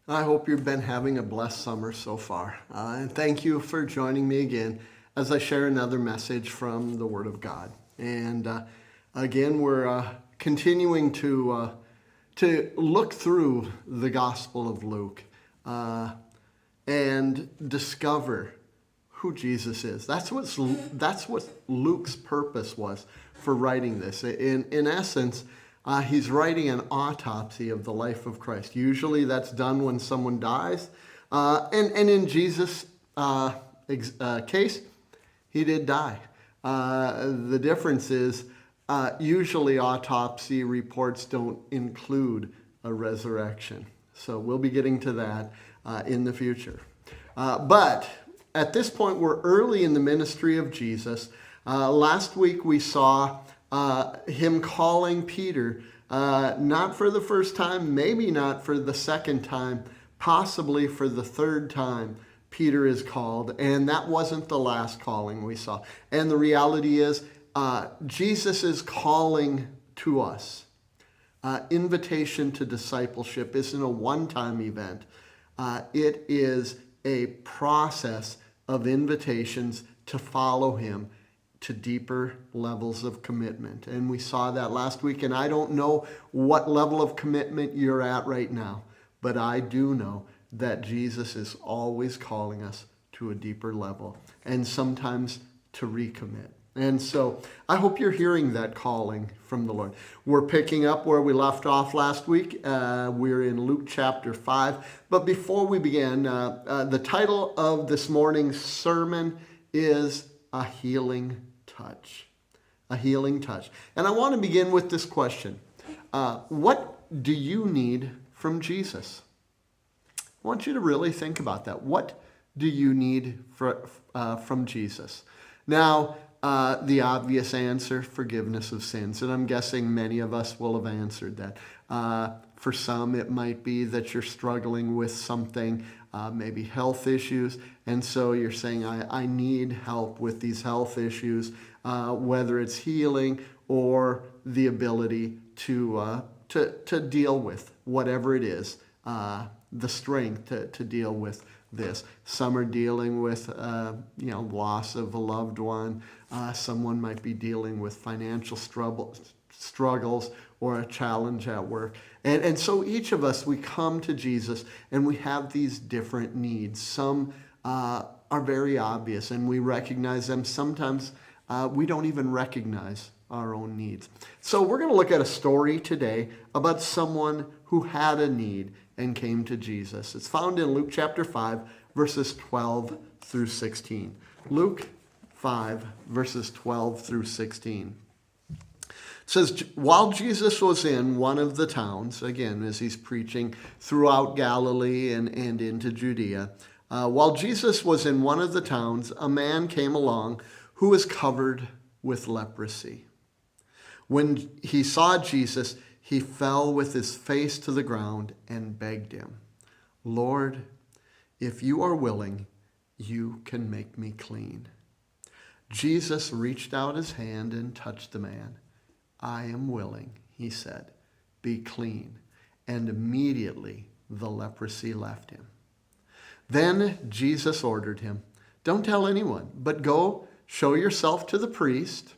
I hope you've been having a blessed summer so far. And thank you for joining me again as I share another message from the Word of God. And again, we're continuing to look through the Gospel of Luke and discover who Jesus is. That's what Luke's purpose was for writing this. In essence, he's writing an autopsy of the life of Christ. Usually that's done when someone dies. And in Jesus' case, he did die. The difference is usually autopsy reports don't include a resurrection. So we'll be getting to that in the future. But at this point, we're early in the ministry of Jesus. Last week we saw him calling Peter, not for the first time, maybe not for the second time, possibly for the third time. Peter is called, and that wasn't the last calling we saw. And the reality is, Jesus is calling to us. Invitation to discipleship isn't a one-time event. It is a process of invitations to follow him to deeper levels of commitment. And we saw that last week, and I don't know what level of commitment you're at right now, but I do know that Jesus is always calling us to a deeper level and sometimes to recommit. And so I hope you're hearing that calling from the Lord. We're picking up where we left off last week. We're in Luke chapter 5. But before we begin, the title of this morning's sermon is A Healing Touch. A healing touch. And I want to begin with this question. What do you need from Jesus? I want you to really think about that. What do you need from Jesus? Now, the obvious answer, forgiveness of sins. And I'm guessing many of us will have answered that. For some, it might be that you're struggling with something, maybe health issues. And so you're saying, I need help with these health issues, whether it's healing or the ability to deal with whatever it is, the strength to deal with this. Some are dealing with, loss of a loved one. Someone might be dealing with financial struggles or a challenge at work. And so each of us, we come to Jesus and we have these different needs. Some are very obvious and we recognize them. Sometimes we don't even recognize our own needs. So we're going to look at a story today about someone who had a need and came to Jesus. It's found in Luke chapter 5, verses 12 through 16. Luke 5, verses 12 through 16. It says, while Jesus was in one of the towns, again, as he's preaching throughout Galilee and into Judea, while Jesus was in one of the towns, a man came along who was covered with leprosy. When he saw Jesus, he fell with his face to the ground and begged him, Lord, if you are willing, you can make me clean. Jesus reached out his hand and touched the man. I am willing, he said, be clean. And immediately the leprosy left him. Then Jesus ordered him, don't tell anyone, but go show yourself to the priest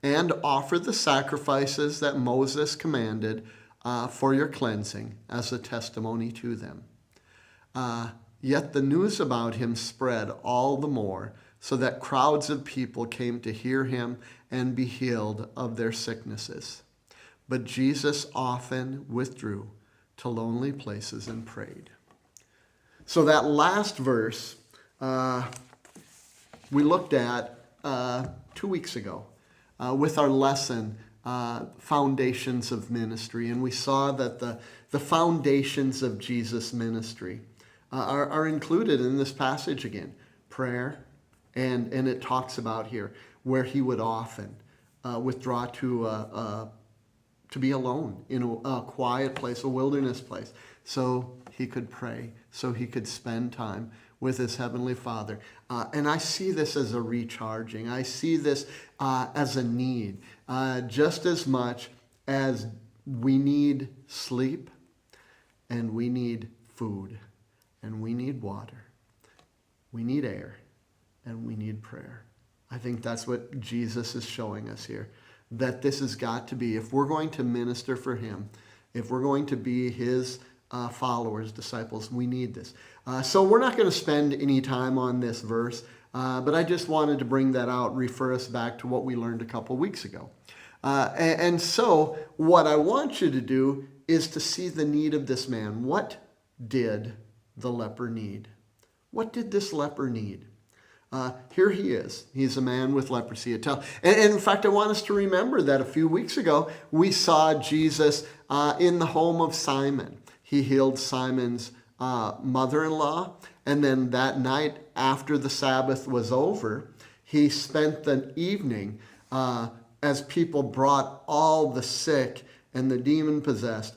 and offer the sacrifices that Moses commanded for your cleansing as a testimony to them. Yet the news about him spread all the more, so that crowds of people came to hear him and be healed of their sicknesses. But Jesus often withdrew to lonely places and prayed. So that last verse we looked at 2 weeks ago with our lesson, Foundations of Ministry. And we saw that the foundations of Jesus' ministry are included in this passage again. Prayer, and it talks about here where he would often withdraw to be alone in a quiet place, a wilderness place, so he could pray, so he could spend time with his Heavenly Father. And I see this as a recharging. I see this as a need, just as much as we need sleep and we need food. and we need water. We need air, and we need prayer. I think that's what Jesus is showing us here, that this has got to be, if we're going to minister for him, if we're going to be his followers, disciples, we need this. So we're not going to spend any time on this verse, but I just wanted to bring that out, refer us back to what we learned a couple weeks ago. And so what I want you to do is to see the need of this man. What did the leper need? What did this leper need? Here he is. He's a man with leprosy. And in fact, I want us to remember that a few weeks ago, we saw Jesus in the home of Simon. He healed Simon's mother-in-law. And then that night, after the Sabbath was over, he spent the evening as people brought all the sick and the demon-possessed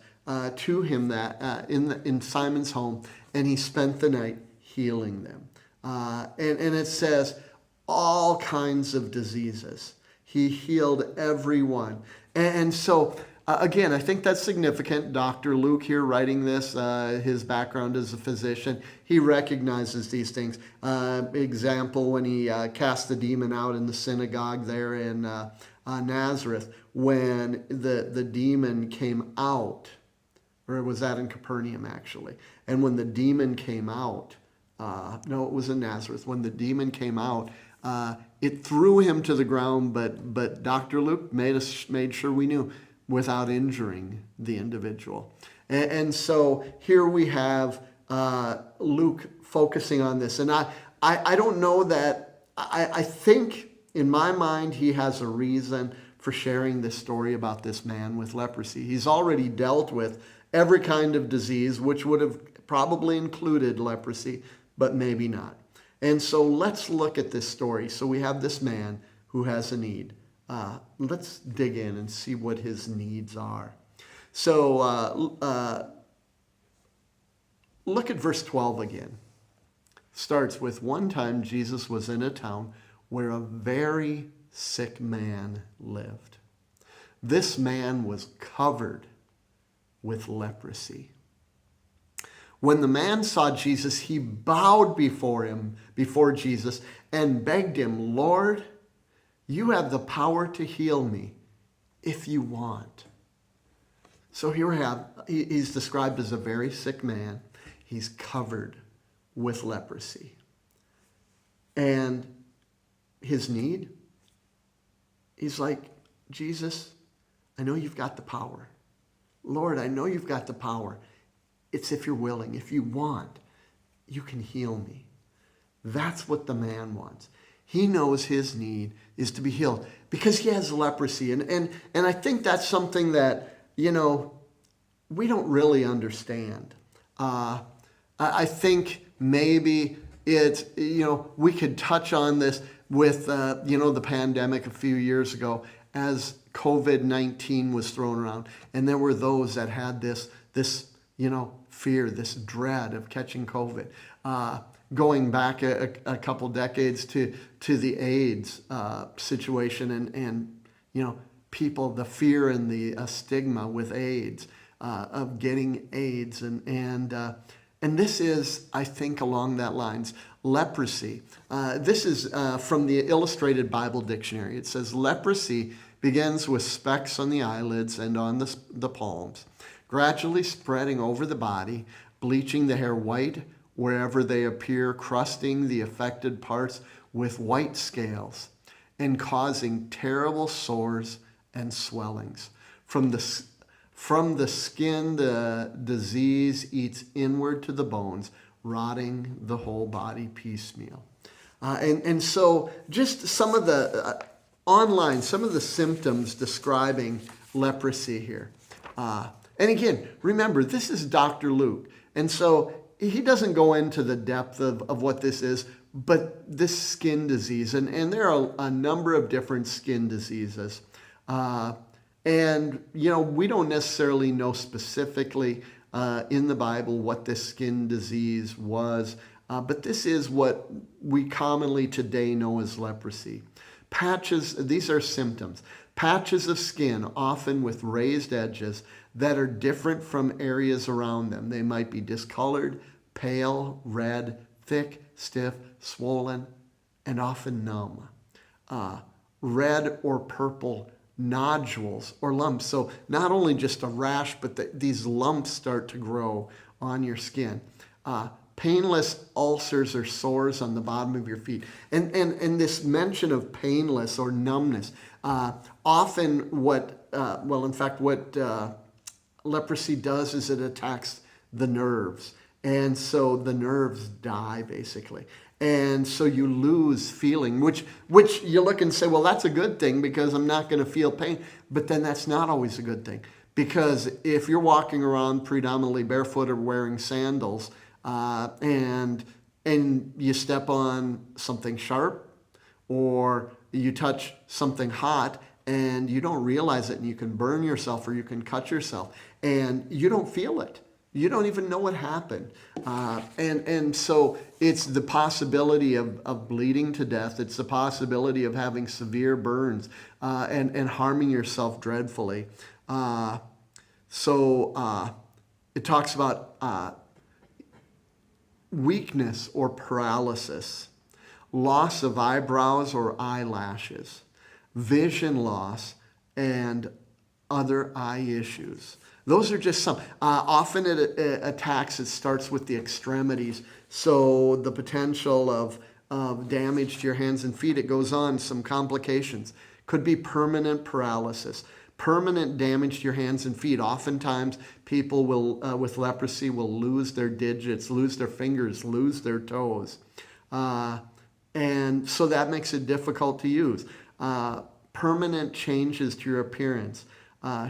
to him in Simon's home. And he spent the night healing them. And it says all kinds of diseases. He healed everyone. And so, again, I think that's significant. Dr. Luke here writing this, his background as a physician, he recognizes these things. Example, when he cast the demon out in the synagogue there in Nazareth, when the demon came out, or was that in Capernaum actually? And when the demon came out, no, it was in Nazareth. When the demon came out, it threw him to the ground, but Dr. Luke made sure we knew, without injuring the individual. And so here we have Luke focusing on this. And I don't know that, I think in my mind he has a reason for sharing this story about this man with leprosy. He's already dealt with every kind of disease, which would have probably included leprosy, but maybe not. And so let's look at this story. So we have this man who has a need. Let's dig in and see what his needs are. So look at verse 12 again. Starts with, one time Jesus was in a town where a very sick man lived. This man was covered with leprosy. When the man saw Jesus, he bowed before Jesus, and begged him, "Lord, you have the power to heal me if you want." So here we have, he's described as a very sick man. He's covered with leprosy. And his need, he's like, "Jesus, I know you've got the power. Lord, I know you've got the power. It's if you're willing, if you want, you can heal me." That's what the man wants. He knows his need is to be healed because he has leprosy. And I think that's something that, we don't really understand. I think maybe it's, we could touch on this with, the pandemic a few years ago as COVID-19 was thrown around. And there were those that had this fear, this dread of catching COVID. Going back a couple decades to the AIDS situation and people, the fear and the stigma with AIDS, of getting AIDS. And this is, I think, along that lines, leprosy. This is from the Illustrated Bible Dictionary. It says, leprosy begins with specks on the eyelids and on the palms, gradually spreading over the body, bleaching the hair white wherever they appear, crusting the affected parts with white scales, and causing terrible sores and swellings. From the skin, the disease eats inward to the bones, rotting the whole body piecemeal. And so just some of the some of the symptoms describing leprosy here. And again, remember, this is Dr. Luke. And so he doesn't go into the depth of what this is, but this skin disease. And there are a number of different skin diseases. And, we don't necessarily know specifically in the Bible what this skin disease was. But this is what we commonly today know as leprosy. Patches, these are symptoms. Patches of skin, often with raised edges, that are different from areas around them. They might be discolored, pale, red, thick, stiff, swollen, and often numb. Red or purple nodules or lumps. So not only just a rash, but these lumps start to grow on your skin. Painless ulcers or sores on the bottom of your feet. And this mention of painless or numbness, often what leprosy does is it attacks the nerves. And so the nerves die, basically. And so you lose feeling, which you look and say, well, that's a good thing because I'm not going to feel pain. But then that's not always a good thing. Because if you're walking around predominantly barefoot or wearing sandals, and you step on something sharp or you touch something hot and you don't realize it and you can burn yourself or you can cut yourself and you don't feel it. You don't even know what happened. And so it's the possibility of bleeding to death. It's the possibility of having severe burns and harming yourself dreadfully. So it talks about weakness or paralysis, loss of eyebrows or eyelashes, vision loss, and other eye issues. Those are just some. Often it attacks, it starts with the extremities. So the potential of damage to your hands and feet, it goes on, some complications. Could be permanent paralysis, permanent damage to your hands and feet. Oftentimes people will, with leprosy, will lose their digits, lose their fingers, lose their toes. And so that makes it difficult to use. Permanent changes to your appearance.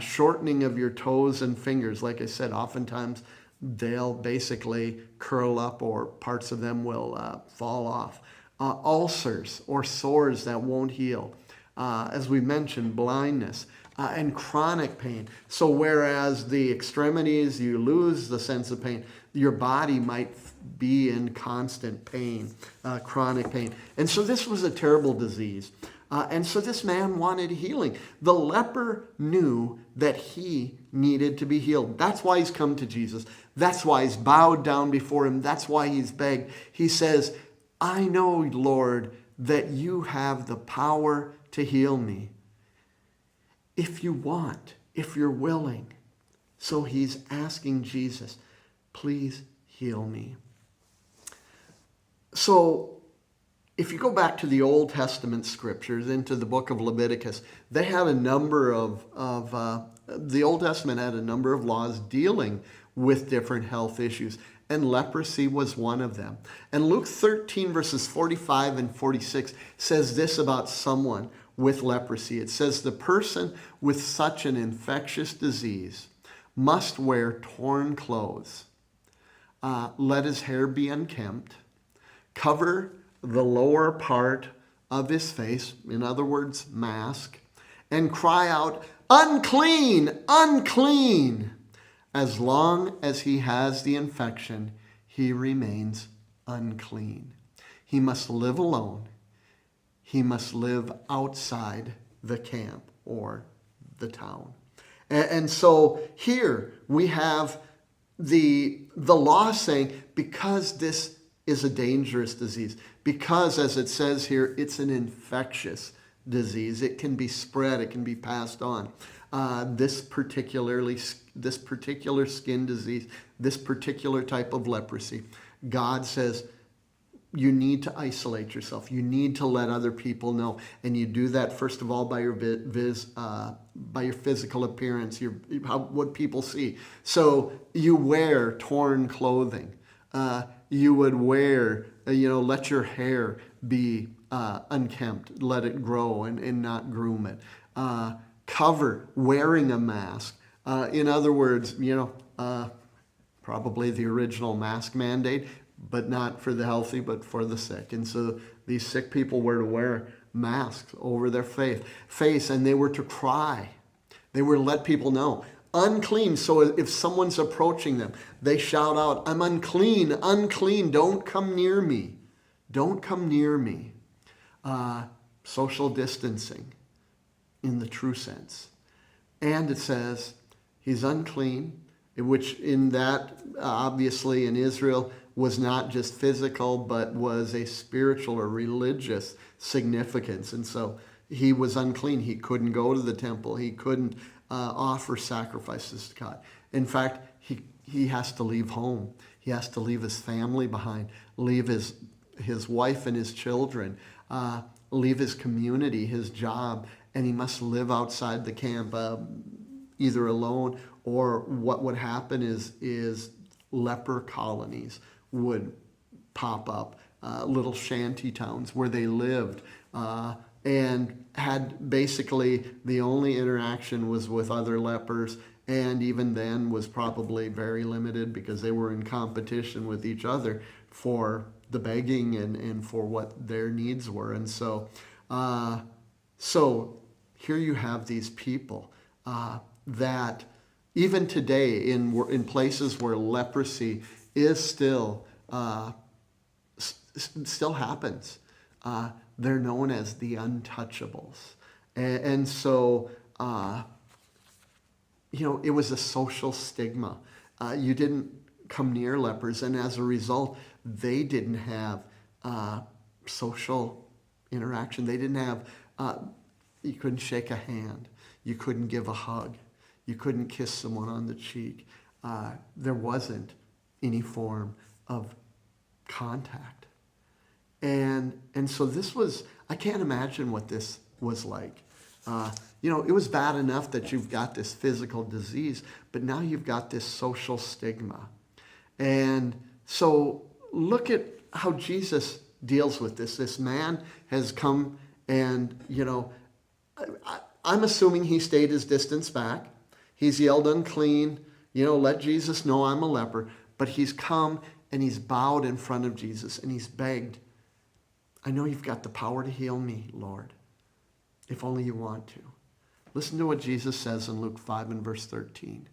Shortening of your toes and fingers. Like I said, oftentimes they'll basically curl up or parts of them will fall off. Ulcers or sores that won't heal. As we mentioned, blindness and chronic pain. So whereas the extremities, you lose the sense of pain, your body might be in constant pain, chronic pain. And so this was a terrible disease. And so this man wanted healing. The leper knew that he needed to be healed. That's why he's come to Jesus. That's why he's bowed down before him. That's why he's begged. He says, I know, Lord, that you have the power to heal me. If you want, if you're willing. So he's asking Jesus, please heal me. So if you go back to the Old Testament scriptures, into the book of Leviticus, they have a number the Old Testament had a number of laws dealing with different health issues, and leprosy was one of them. And Luke 13 verses 45 and 46 says this about someone with leprosy. It says, the person with such an infectious disease must wear torn clothes, let his hair be unkempt, cover the lower part of his face, in other words, mask, and cry out, unclean, unclean. As long as he has the infection, he remains unclean. He must live alone. He must live outside the camp or the town. And so here we have the law saying, because this is a dangerous disease, because, as it says here, it's an infectious disease. It can be spread. It can be passed on. This particular skin disease, this particular type of leprosy, God says you need to isolate yourself. You need to let other people know, and you do that first of all by your by your physical appearance, what people see. So you wear torn clothing. You would wear, let your hair be unkempt, let it grow and not groom it. Cover, wearing a mask. In other words, probably the original mask mandate, but not for the healthy, but for the sick. And so these sick people were to wear masks over their face, and they were to cry. They were to let people know. Unclean, so if someone's approaching them, they shout out, I'm unclean, unclean, don't come near me. Don't come near me. Social distancing in the true sense. And it says, he's unclean, which in that, obviously in Israel, was not just physical, but was a spiritual or religious significance. And so he was unclean. He couldn't go to the temple. He couldn't offer sacrifices to God. In fact, he has to leave home. He has to leave his family behind, leave his wife and his children, leave his community, his job, and he must live outside the camp, either alone, or what would happen is leper colonies would pop up, little shanty towns where they lived, and had basically the only interaction was with other lepers, and even then was probably very limited because they were in competition with each other for the begging and for what their needs were. And so here you have these people that even today in places where leprosy is still happens, they're known as the untouchables. And so, it was a social stigma. You didn't come near lepers, and as a result, they didn't have social interaction. They didn't have, you couldn't shake a hand. You couldn't give a hug. You couldn't kiss someone on the cheek. There wasn't any form of contact. And so this was, I can't imagine what this was like. It was bad enough that you've got this physical disease, but now you've got this social stigma. And so look at how Jesus deals with this. This man has come and, I'm assuming he stayed his distance back. He's yelled unclean, let Jesus know I'm a leper. But he's come and he's bowed in front of Jesus and he's begged, I know you've got the power to heal me, Lord, if only you want to. Listen to what Jesus says in Luke 5 and verse 13.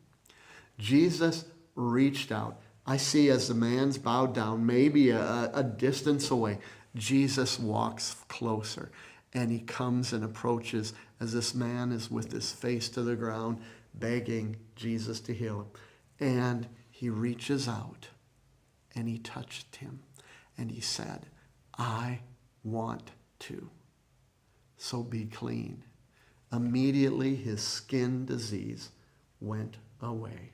Jesus reached out. I see as the man's bowed down, maybe a distance away, Jesus walks closer and he comes and approaches as this man is with his face to the ground, begging Jesus to heal him. And he reaches out and he touched him and he said, I want to, so be clean. Immediately his skin disease went away.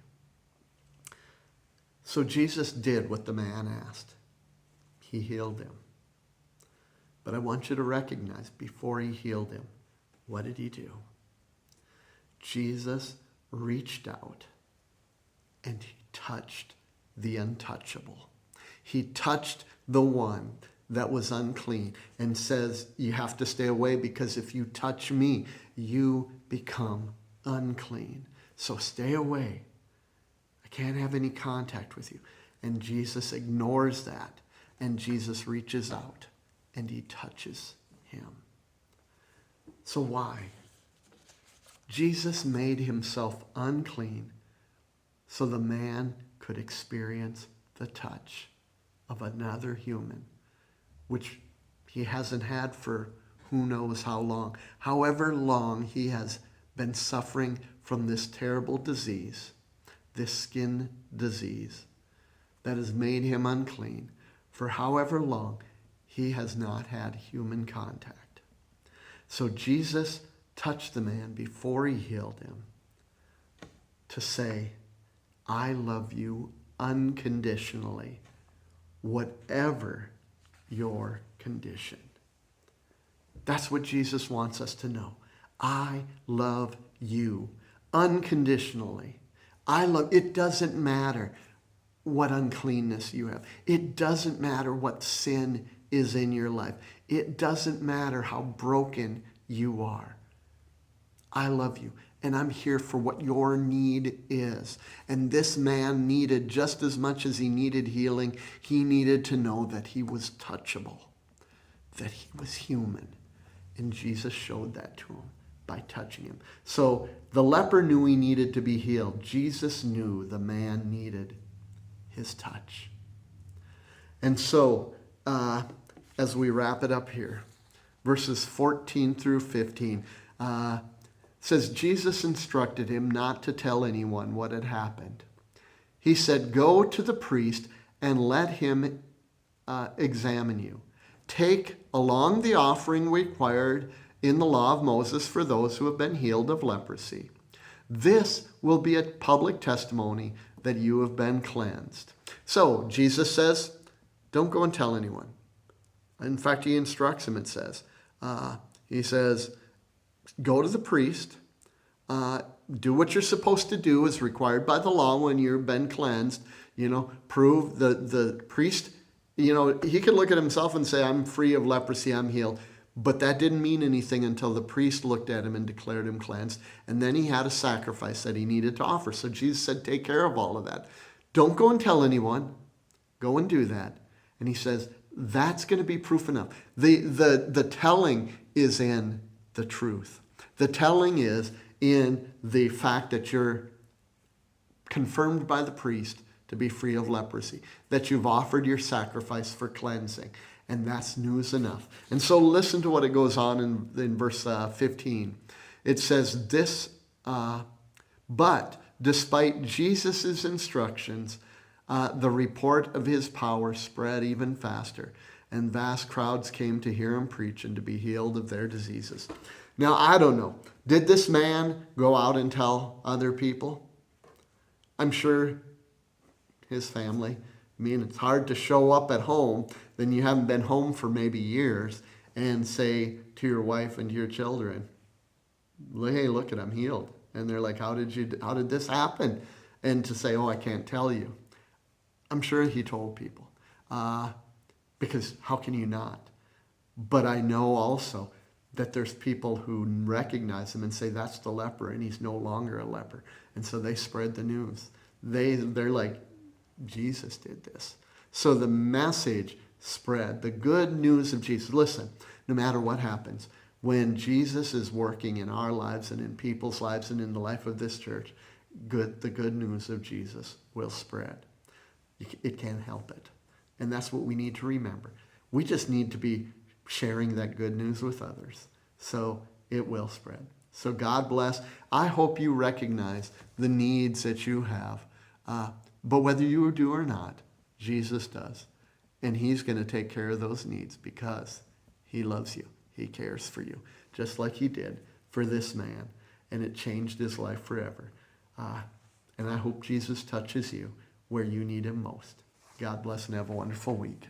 So Jesus did what the man asked. He healed him. But I want you to recognize, before he healed him, what did he do? Jesus reached out and he touched the untouchable. He touched the one that was unclean and says, you have to stay away because if you touch me, you become unclean. So stay away. I can't have any contact with you. And Jesus ignores that. And Jesus reaches out and he touches him. So why? Jesus made himself unclean so the man could experience the touch of another human, which he hasn't had for who knows how long. However long he has been suffering from this terrible disease, this skin disease that has made him unclean, for however long he has not had human contact. So Jesus touched the man before he healed him to say, I love you unconditionally, whatever your condition. That's what Jesus wants us to know. I love you unconditionally. It doesn't matter what uncleanness you have. It doesn't matter what sin is in your life. It doesn't matter how broken you are. I love you, and I'm here for what your need is. And this man needed, just as much as he needed healing, he needed to know that he was touchable, that he was human. And Jesus showed that to him by touching him. So the leper knew he needed to be healed. Jesus knew the man needed his touch. And so, as we wrap it up here, verses 14 through 15, says, Jesus instructed him not to tell anyone what had happened. He said, go to the priest and let him examine you. Take along the offering required in the law of Moses for those who have been healed of leprosy. This will be a public testimony that you have been cleansed. So Jesus says, don't go and tell anyone. In fact, he instructs him, it says. He says, go to the priest, do what you're supposed to do as required by the law when you've been cleansed. Prove the priest, he could look at himself and say, I'm free of leprosy, I'm healed. But that didn't mean anything until the priest looked at him and declared him cleansed. And then he had a sacrifice that he needed to offer. So Jesus said, take care of all of that. Don't go and tell anyone. Go and do that. And he says, that's going to be proof enough. The telling is in the truth. The telling is in the fact that you're confirmed by the priest to be free of leprosy, that you've offered your sacrifice for cleansing. And that's news enough. And so listen to what it goes on in verse 15. It says this, but despite Jesus' instructions, the report of his power spread even faster, and vast crowds came to hear him preach and to be healed of their diseases. Now, I don't know. Did this man go out and tell other people? I'm sure his family. It's hard to show up at home, then you haven't been home for maybe years, and say to your wife and to your children, hey, look at, I'm healed. And they're like, how did this happen? And to say, oh, I can't tell you. I'm sure he told people, because how can you not? But I know also that there's people who recognize him and say, that's the leper, and he's no longer a leper. And so they spread the news. They're like, Jesus did this. So the message spread, the good news of Jesus. Listen, no matter what happens, when Jesus is working in our lives and in people's lives and in the life of this church, the good news of Jesus will spread. It can't help it. And that's what we need to remember. We just need to be sharing that good news with others. So it will spread. So God bless. I hope you recognize the needs that you have. But whether you do or not, Jesus does. And he's going to take care of those needs because he loves you. He cares for you, just like he did for this man. And it changed his life forever. And I hope Jesus touches you where you need him most. God bless and have a wonderful week.